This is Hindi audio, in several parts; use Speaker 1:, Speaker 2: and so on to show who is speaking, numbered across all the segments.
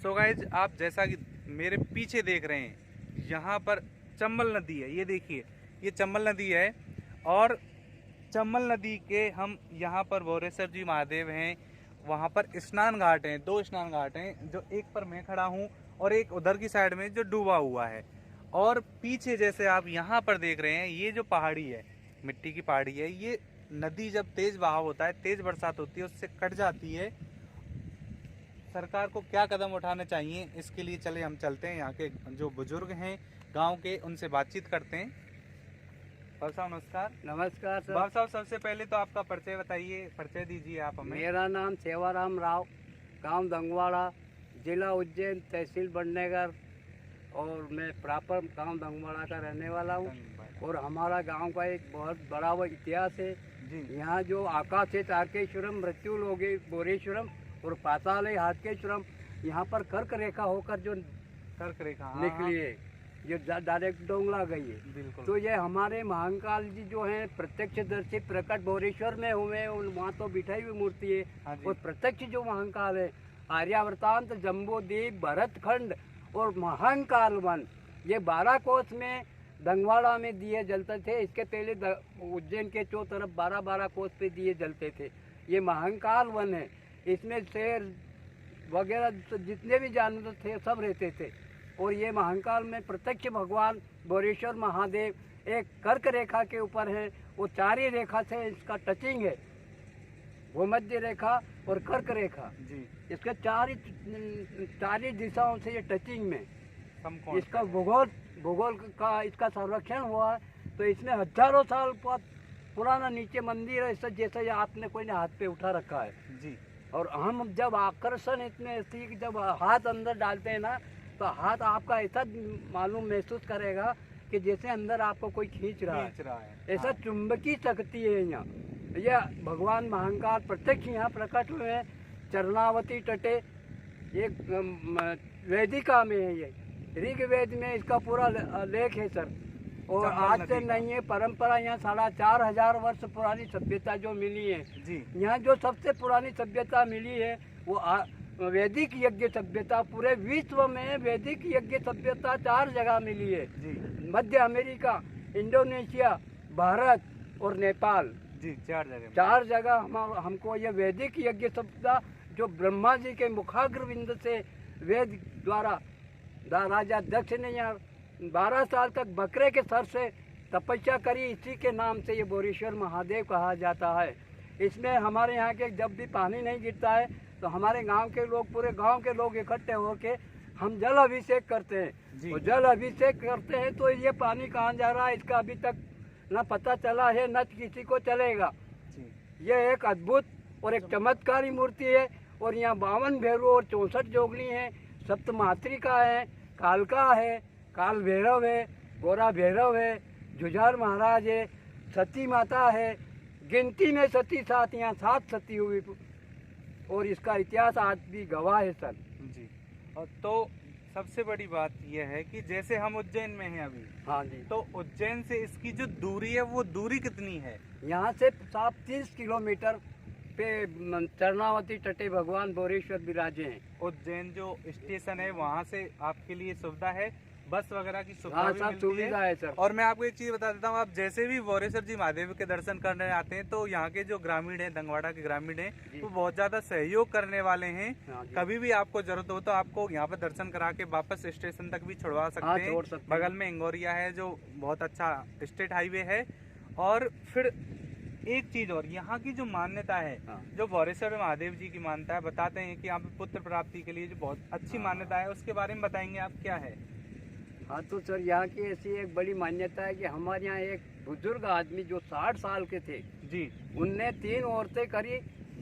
Speaker 1: सो गाइज आप जैसा कि मेरे पीछे देख रहे हैं, यहाँ पर चंबल नदी है। ये देखिए, ये चंबल नदी है और चंबल नदी के हम यहाँ पर बोरेसर जी महादेव हैं। वहाँ पर स्नान घाट हैं, 2 स्नान घाट हैं, जो एक पर मैं खड़ा हूँ और एक उधर की साइड में जो डूबा हुआ है। और पीछे जैसे आप यहाँ पर देख रहे हैं, ये जो पहाड़ी है, मिट्टी की पहाड़ी है, ये नदी जब तेज बहाव होता है, तेज बरसात होती है, उससे कट जाती है। सरकार को क्या कदम उठाने चाहिए, इसके लिए चले हम चलते हैं। यहाँ के जो बुजुर्ग हैं गांव के, उनसे बातचीत करते हैं। बाबा साहब नमस्कार।
Speaker 2: नमस्कार सर।
Speaker 1: बाबा साहब सबसे पहले तो आपका परिचय बताइए, परिचय दीजिए आप हमें।
Speaker 2: मेरा नाम सेवाराम राव, गांव दंगवाड़ा, जिला उज्जैन, तहसील बड़नेगर, और मैं प्रॉपर गांव दंगवाड़ा का रहने वाला हूं। और हमारा गांव का एक बहुत बड़ा वो इतिहास है
Speaker 1: जी।
Speaker 2: यहाँ जो आकाश है तारकेश्वरम, मृत्यु लोगे बोरेश्वरम और पाताल है हाटकेश्वरम, यहाँ पर कर्क रेखा होकर जो
Speaker 1: कर्क रेखा
Speaker 2: निकली है, ये डायरेक्ट डोंगला गई है।
Speaker 1: बिल्कुल।
Speaker 2: तो ये हमारे महाकाल जी जो हैं प्रत्यक्षदर्शी प्रकट बोरेश्वर में हुए, वहाँ तो बिठाई हुई मूर्ति है। और प्रत्यक्ष जो महाकाल है, आर्यावर्तांत, जम्बूद्वीप, भरतखंड और महाकाल वन, ये 12 कोस में दंगवाड़ा में दिए जलते थे। इसके पहले उज्जैन के चौ तरफ 12-12 कोस पे दिए जलते थे। ये महाकाल वन है, इसमें शेर वगैरह जितने भी जानवर थे सब रहते थे। और ये महाकाल में प्रत्यक्ष भगवान बोरेश्वर महादेव एक कर्क रेखा के ऊपर है। वो 4 ही रेखा से इसका टचिंग है, भूमध्य रेखा और कर्क रेखा जी। इसके 4 ही दिशाओं से ये टचिंग में इसका भूगोल का इसका संरक्षण हुआ है। तो इसमें हजारों साल पुराना नीचे मंदिर है, इससे जैसे आपने कोई ने हाथ पे उठा रखा है जी। और हम जब आकर्षण इसमें ऐसी कि जब हाथ अंदर डालते हैं ना, तो हाथ आपका ऐसा मालूम महसूस करेगा कि जैसे अंदर आपको कोई खींच रहा है। ऐसा चुंबकीय शक्ति है यहाँ। यह भगवान महाकाल प्रत्यक्ष यहाँ प्रकट हुए हैं चरणावती तटे। एक वेदिका में है, ये ऋग्वेद में इसका पूरा लेख है सर। और आज से नहीं है, परंपरा यहाँ 4,500 वर्ष पुरानी सभ्यता जो मिली है जी। यहाँ जो सबसे पुरानी सभ्यता मिली है वो वैदिक यज्ञ सभ्यता। पूरे विश्व में वैदिक यज्ञ सभ्यता 4 जगह मिली है जी। मध्य अमेरिका, इंडोनेशिया, भारत और नेपाल जी। 4 जगह हमको ये वैदिक यज्ञ सभ्यता, जो ब्रह्मा जी के मुखाग्रविंद से वेद द्वारा राजा दक्ष ने यहाँ 12 साल तक बकरे के सर से तपस्या करी, इसी के नाम से ये बोरेश्वर महादेव कहा जाता है। इसमें हमारे यहाँ के जब भी पानी नहीं गिरता है तो हमारे गांव के लोग, पूरे गांव के लोग इकट्ठे होके हम जल अभिषेक करते हैं। और जल अभिषेक करते हैं तो ये पानी कहाँ जा रहा है इसका अभी तक न पता चला है, न किसी को चलेगा। ये एक अद्भुत और एक चमत्कारी मूर्ति है। और यहाँ 52 भैरव और 64 जोगनी है, सप्तमातृका है, कालका है, काल भैरव है, गोरा भैरव है, जुझार महाराज है, सती माता है। गिनती में सती 7, यहाँ 7 सती हुई। और इसका इतिहास आज भी गवाह है सर जी।
Speaker 1: और तो सबसे बड़ी बात यह है कि जैसे हम उज्जैन में हैं अभी,
Speaker 2: हाँ जी,
Speaker 1: तो उज्जैन से इसकी जो दूरी है वो दूरी कितनी है?
Speaker 2: यहाँ से 30 किलोमीटर पे चरणावती तटे भगवान बोरेश्वर विराजे हैं।
Speaker 1: उज्जैन जो स्टेशन है वहाँ से आपके लिए सुविधा है, बस वगैरह की
Speaker 2: सुविधा है सर।
Speaker 1: और मैं आपको एक चीज बता देता हूँ, आप जैसे भी बोरेश्वर जी महादेव के दर्शन करने आते हैं तो यहाँ के जो ग्रामीण हैं, दंगवाड़ा के ग्रामीण हैं, वो बहुत ज्यादा सहयोग करने वाले हैं। कभी भी आपको जरूरत हो तो आपको यहाँ पर दर्शन करा के वापस स्टेशन तक भी छुड़वा सकते हैं। बगल में इंगोरिया है जो बहुत अच्छा स्टेट हाईवे है। और फिर एक चीज और, यहाँ की जो मान्यता है, जो बोरेश्वर महादेव जी की मान्यता है, बताते हैं कि यहाँ पे पुत्र प्राप्ति के लिए जो बहुत अच्छी मान्यता है, उसके बारे में बताएंगे आप क्या है?
Speaker 2: हाँ तो सर, यहाँ की ऐसी एक बड़ी मान्यता है कि हमारे यहाँ एक बुजुर्ग आदमी जो 60 साल के थे जी, उनने 3 औरतें करी।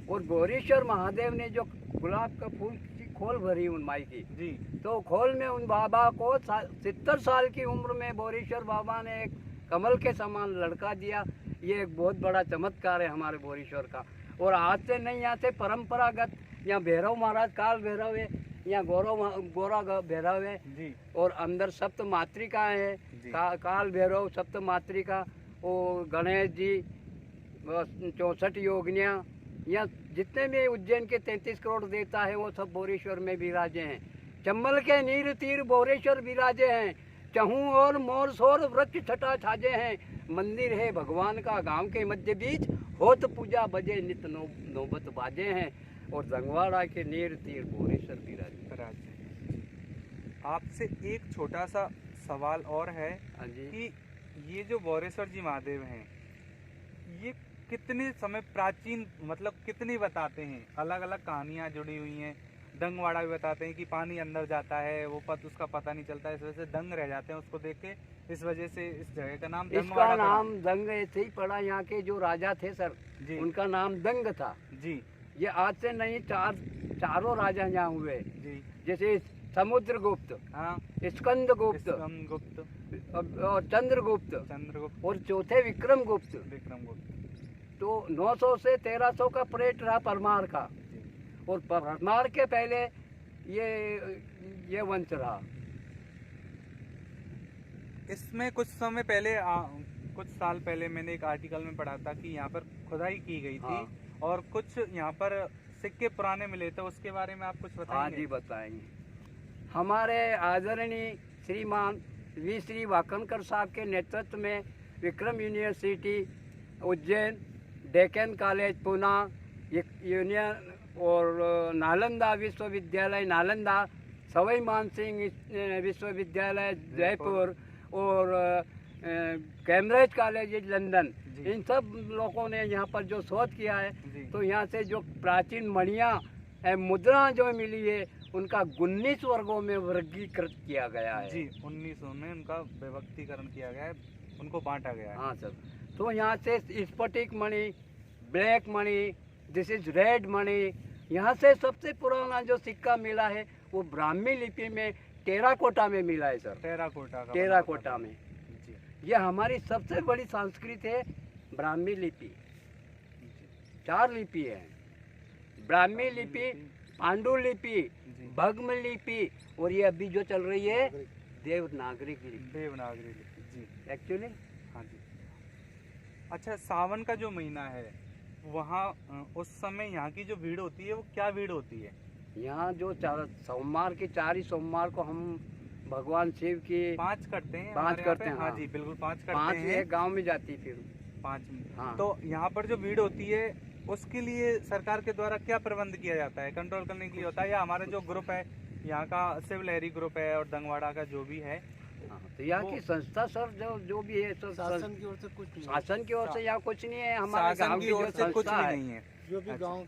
Speaker 2: और बोरेश्वर महादेव ने जो गुलाब का फूल की खोल भरी उन माई की जी, तो खोल में उन बाबा को 70 साल की उम्र में बोरेश्वर बाबा ने एक कमल के समान लड़का दिया। ये एक बहुत बड़ा चमत्कार है हमारे बोरेश्वर का। और आज से नहीं, यहाँ से परंपरागत यहाँ भैरव महाराज, काल भैरव है, यहाँ गोरा भैरव है जी। और अंदर सप्त मातृका है, काल भैरव, सप्त मातृका, और गणेश जी, 64 योगिनियाँ। यहाँ जितने भी उज्जैन के 33 करोड़ देवता है वो सब बोरेश्वर में विराजे हैं। चंबल के नीर तीर बोरेश्वर विराजे हैं, चहूँ और मोर शोर वृक्ष छटा छाजे हैं। मंदिर है भगवान का गांव के मध्य बीच, होत पूजा बजे नित नौबत बाजे हैं। और दंगवाड़ा के नीर तीर बोरेश्वर विराजे।
Speaker 1: आपसे एक छोटा सा सवाल और है
Speaker 2: हाँ जी।
Speaker 1: कि ये जो बोरेश्वर जी महादेव हैं, ये कितने समय प्राचीन, मतलब कितनी बताते हैं, अलग अलग कहानियाँ जुड़ी हुई हैं। दंगवाड़ा भी बताते हैं कि पानी अंदर जाता है, वो उसका पता नहीं चलता, इस वजह से दंग रह जाते हैं उसको देख के, इस वजह से इस जगह का नाम
Speaker 2: इसका नाम दंग ऐसे ही पड़ा। यहाँ के जो राजा थे सर
Speaker 1: जी,
Speaker 2: उनका नाम दंग था
Speaker 1: जी।
Speaker 2: ये आज से नहीं, चारों राजा यहाँ हुए
Speaker 1: जी।
Speaker 2: जैसे समुद्रगुप्त,
Speaker 1: हाँ,
Speaker 2: स्कंदगुप्त
Speaker 1: गुप्त
Speaker 2: और चंद्रगुप्त और चौथे विक्रमगुप्त। तो 900 से 1300 का परेड रहा परमार का, और परमार के पहले ये वंश रहा।
Speaker 1: इसमें कुछ समय पहले कुछ साल पहले मैंने एक आर्टिकल में पढ़ा था कि यहाँ पर खुदाई की गई थी।
Speaker 2: हाँ।
Speaker 1: और कुछ यहाँ पर सिक्के पुराने मिले थे, उसके बारे में आप कुछ बताएंगे?
Speaker 2: हाँ जी, बताएंगे। हमारे आदरणीय श्रीमान वी श्री वाकनकर साहब के नेतृत्व में Vikram university Ujjain, Deccan college Pune, union और नालंदा विश्वविद्यालय नालंदा, सवाई मानसिंह विश्वविद्यालय जयपुर और कैम्ब्रिज कॉलेज लंदन, इन सब लोगों ने यहाँ पर जो शोध किया है, तो यहाँ से जो प्राचीन मणियाँ मुद्रा जो मिली है उनका 19 वर्गों में वर्गीकृत किया गया है।
Speaker 1: जी, 1900 में उनका विभक्तीकरण किया गया है, उनको बांटा गया है।
Speaker 2: हाँ सर। तो यहाँ से स्फटिक मणि, ब्लैक मणि, दिस इज रेड मणि। यहाँ से सबसे पुराना जो सिक्का मिला है वो ब्राह्मी लिपि में टेराकोटा में मिला है सर। टेराकोटा में। ये हमारी सबसे बड़ी संस्कृत है ब्राह्मी लिपि। 4 लिपि है, ब्राह्मी लिपि, पांडुलिपि, भग्म लिपि और ये अभी जो चल रही है देवनागरी लिपि।
Speaker 1: जी
Speaker 2: एक्चुअली।
Speaker 1: हाँ जी। अच्छा, सावन का जो महीना है वहाँ उस समय यहाँ की जो भीड़ होती है वो क्या भीड़ होती है?
Speaker 2: यहाँ जो सोमवार के 4 ही सोमवार को हम भगवान शिव की
Speaker 1: 5 करते हैं।
Speaker 2: 5 करते हैं।
Speaker 1: हाँ जी, बिल्कुल 5 करते
Speaker 2: 5
Speaker 1: हैं।
Speaker 2: एक गांव में जाती फिर
Speaker 1: 5।
Speaker 2: हाँ।
Speaker 1: तो यहाँ पर जो भीड़ होती है उसके लिए सरकार के द्वारा क्या प्रबंध किया जाता है, कंट्रोल करने के लिए होता है, या हमारा जो ग्रुप है यहाँ का शिव लहरी ग्रुप है और दंगवाड़ा का जो भी है?
Speaker 2: हाँ, तो यहाँ की संस्था सर जो भी है सब शासन की ओर से कुछ नहीं, शासन की ओर से यहाँ कुछ नहीं है। हमारे गांव की ओर से कुछ नहीं है,
Speaker 3: जो भी गांव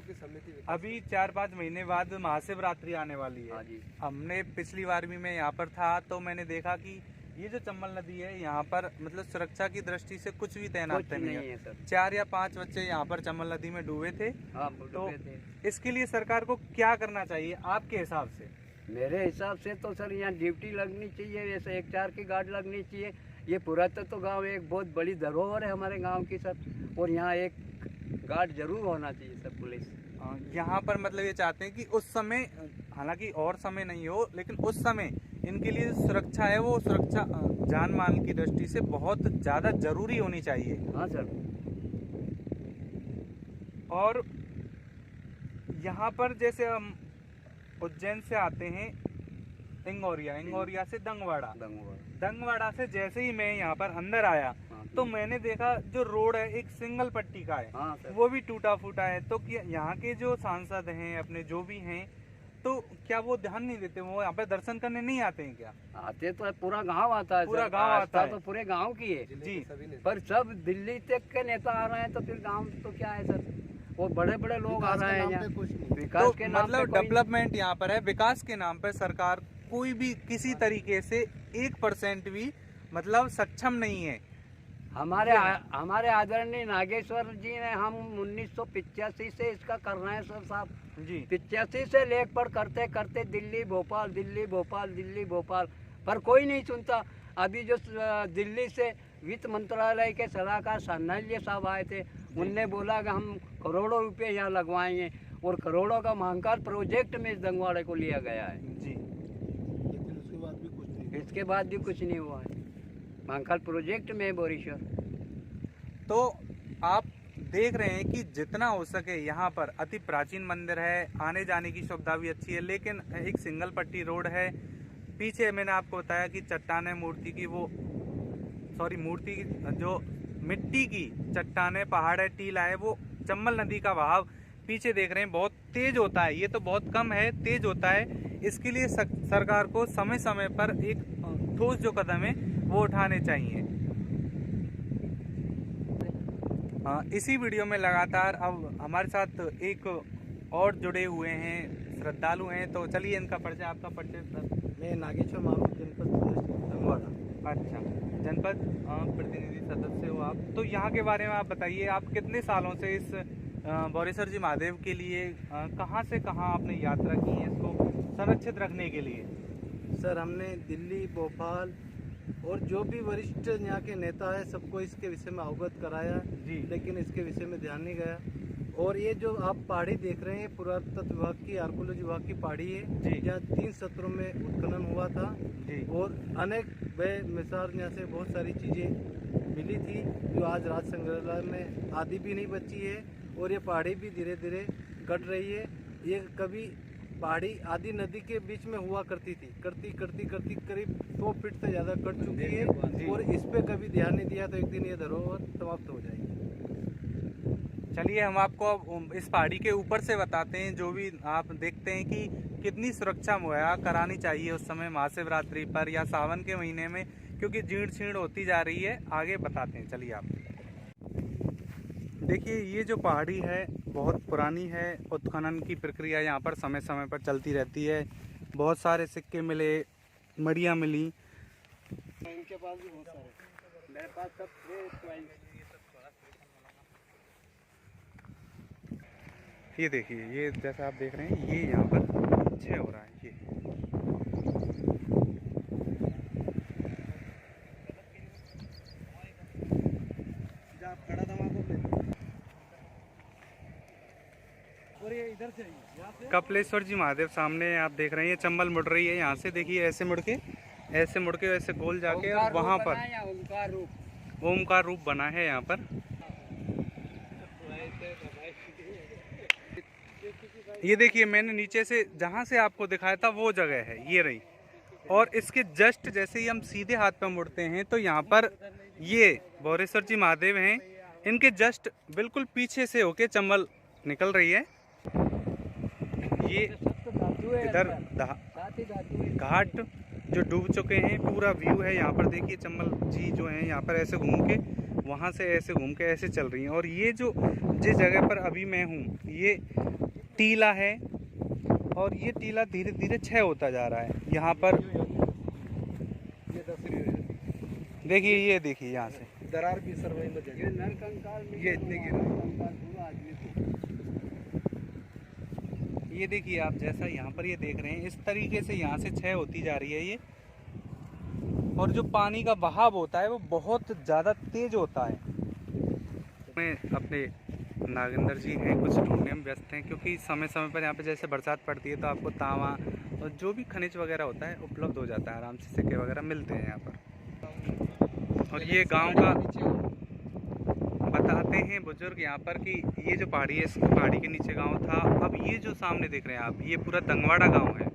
Speaker 3: की समिति।
Speaker 1: अभी 4-5 महीने बाद महाशिवरात्रि आने वाली है।
Speaker 2: हाँ जी।
Speaker 1: हमने पिछली बार भी मैं यहाँ पर था तो मैंने देखा कि ये जो चंबल नदी है यहाँ पर मतलब सुरक्षा की दृष्टि से कुछ भी तैनात नहीं है
Speaker 2: सर।
Speaker 1: 4 या 5 बच्चे यहाँ पर चंबल नदी में डूबे थे।
Speaker 2: हाँ,
Speaker 1: तो इसके लिए सरकार को क्या करना चाहिए आपके हिसाब से?
Speaker 2: मेरे हिसाब से तो सर यहाँ ड्यूटी लगनी चाहिए, जैसे 1-4 की गार्ड लगनी चाहिए। ये पुरातत्व गांव एक बहुत बड़ी धरोहर है हमारे गांव की सर, और यहाँ एक गार्ड जरूर होना चाहिए सर, पुलिस।
Speaker 1: यहाँ पर मतलब ये चाहते हैं कि उस समय, हालांकि और समय नहीं हो, लेकिन उस समय इनके लिए सुरक्षा है वो सुरक्षा जान माल की दृष्टि से बहुत ज़्यादा जरूरी होनी चाहिए।
Speaker 2: हाँ सर।
Speaker 1: और यहाँ पर जैसे हम उज्जैन से आते हैं इंगौरिया से दंगवाड़ा से जैसे ही मैं यहाँ पर अंदर आया तो मैंने देखा जो रोड है एक सिंगल पट्टी का है।
Speaker 2: हाँ,
Speaker 1: वो भी टूटा फूटा है। तो यहाँ के जो सांसद हैं अपने जो भी हैं, तो क्या वो ध्यान नहीं देते, वो यहाँ पे दर्शन करने नहीं आते हैं क्या?
Speaker 2: आते तो पूरा गांव आता है,
Speaker 1: पूरा गांव आता है,
Speaker 2: तो पूरे गांव की है
Speaker 1: जी।
Speaker 2: पर सब दिल्ली तक के नेता आ रहे हैं तो फिर गांव तो क्या है सर, वो बड़े बड़े लोग आ रहे हैं। विकास के नाम
Speaker 1: मतलब डेवलपमेंट यहाँ पर है, विकास के नाम पर सरकार कोई भी किसी तरीके से 1% भी मतलब सक्षम नहीं है।
Speaker 2: हमारे आदरणीय नागेश्वर जी ने हम 1985 से इसका कर रहे हैं सर साहब
Speaker 1: जी।
Speaker 2: 85 से लेख पर करते करते दिल्ली भोपाल, पर कोई नहीं सुनता। अभी जो दिल्ली से वित्त मंत्रालय के सलाहकार सान्याल साहब आए थे, उनने बोला कि हम करोड़ों रुपए यहाँ लगवाएंगे, और करोड़ों का महाकाल प्रोजेक्ट में इस दंगवाड़े को लिया गया है
Speaker 1: जी।
Speaker 2: इसके बाद भी कुछ नहीं हुआ है महाकाल प्रोजेक्ट में बोरेश्वर।
Speaker 1: तो आप देख रहे हैं कि जितना हो सके यहाँ पर अति प्राचीन मंदिर है, आने जाने की सुविधा भी अच्छी है, लेकिन एक सिंगल पट्टी रोड है। पीछे मैंने आपको बताया कि चट्टाने मूर्ति की मूर्ति की जो मिट्टी की चट्टाने पहाड़ है, टीला है, वो चंबल नदी का बहाव पीछे देख रहे हैं बहुत तेज होता है। ये तो बहुत कम है, तेज होता है। इसके लिए सरकार को समय समय पर एक ठोस जो कदम है वो उठाने चाहिए। इसी वीडियो में लगातार अब हमारे साथ एक और जुड़े हुए हैं, श्रद्धालु हैं, तो चलिए इनका परिचय। आपका परिचय सर?
Speaker 3: मैं नागेश्वर मारू, जनपद धनवाड़ा।
Speaker 1: अच्छा, जनपद प्रतिनिधि सदस्य हो आप, तो यहाँ के बारे में आप बताइए। आप कितने सालों से इस बोरेश्वर जी महादेव के लिए कहाँ से कहाँ आपने यात्रा की है इसको संरक्षित रखने के लिए?
Speaker 3: सर, हमने दिल्ली, भोपाल और जो भी वरिष्ठ यहाँ के नेता है सबको इसके विषय में अवगत कराया
Speaker 1: जी,
Speaker 3: लेकिन इसके विषय में ध्यान नहीं गया। और ये जो आप पहाड़ी देख रहे हैं पुरातत्व विभाग की, आर्कोलॉजी विभाग की पहाड़ी है,
Speaker 1: जी।
Speaker 3: जहाँ 3 सत्रों में उत्खनन हुआ था
Speaker 1: जी।
Speaker 3: और अनेक बेमिसाल यहाँ से बहुत सारी चीज़ें मिली थी जो आज राज संग्रहालय में आदि भी नहीं बची है। और ये पहाड़ी भी धीरे धीरे कट रही है। ये कभी पहाड़ी आदि नदी के बीच में हुआ करती थी, करती करीब 2 फीट से ज़्यादा कट चुकी है और इस पे कभी ध्यान नहीं दिया तो एक दिन ये धरोहर समाप्त हो जाएगी।
Speaker 1: चलिए हम आपको अब इस पहाड़ी के ऊपर से बताते हैं, जो भी आप देखते हैं कि कितनी सुरक्षा मुहैया करानी चाहिए उस समय महाशिवरात्रि पर या सावन के महीने में, क्योंकि जीर्ण शीर्ण होती जा रही है। आगे बताते हैं, चलिए आप देखिए। ये जो पहाड़ी है बहुत पुरानी है, उत्खनन की प्रक्रिया यहाँ पर समय समय पर चलती रहती है। बहुत सारे सिक्के मिले, मड़ियाँ मिली।
Speaker 2: इनके पास भी बहुत सारे, मेरे पास सब
Speaker 1: ये देखिए, ये जैसा आप देख रहे हैं ये यहाँ पर क्षय हो रहा है। ये
Speaker 3: और ये इधर से यहाँ से
Speaker 1: कपिलेश्वर जी महादेव सामने आप देख रहे हैं। ये चंबल मुड़ रही है यहाँ से, देखिए ऐसे मुड़ के ऐसे गोल जाके और वहाँ पर ओमकार रूप बना है यहाँ पर। ये देखिए, मैंने नीचे से जहाँ से आपको दिखाया था वो जगह है, ये रही। और इसके जस्ट जैसे ही हम सीधे हाथ पे मुड़ते हैं तो यहाँ पर ये बोरेश्वर जी महादेव हैं। इनके जस्ट बिल्कुल पीछे से होके चंबल निकल रही है। ये इधर घाट जो डूब चुके हैं, पूरा व्यू है यहाँ पर। देखिए चंबल जी जो हैं यहाँ पर ऐसे घूम के, वहाँ से ऐसे घूम के ऐसे चल रही हैं। और ये जिस जगह पर अभी मैं हूँ, ये टीला है और ये टीला धीरे धीरे क्षय होता जा रहा है। यहाँ पर देखिए, ये देखिए यहाँ से
Speaker 3: दरार भी सर वहीं में जगह ये इतने
Speaker 1: ये देखिए आप जैसा यहाँ पर ये देख रहे हैं, इस तरीके से यहाँ से क्षय होती जा रही है ये। और जो पानी का बहाव होता है वो बहुत ज़्यादा तेज होता है। मैं अपने नागेंद्र जी हैं, कुछ ढूंढने में व्यस्त हैं, क्योंकि समय समय पर यहाँ पे जैसे बरसात पड़ती है तो आपको तांबा और जो भी खनिज वगैरह होता है उपलब्ध हो जाता है, आराम से सिक्के वगैरह मिलते हैं यहाँ पर। और ये गांव का बताते हैं बुजुर्ग यहाँ पर कि ये जो पहाड़ी है, इस पहाड़ी के नीचे गांव था। अब ये जो सामने देख रहे हैं आप, ये पूरा दंगवाड़ा गांव है।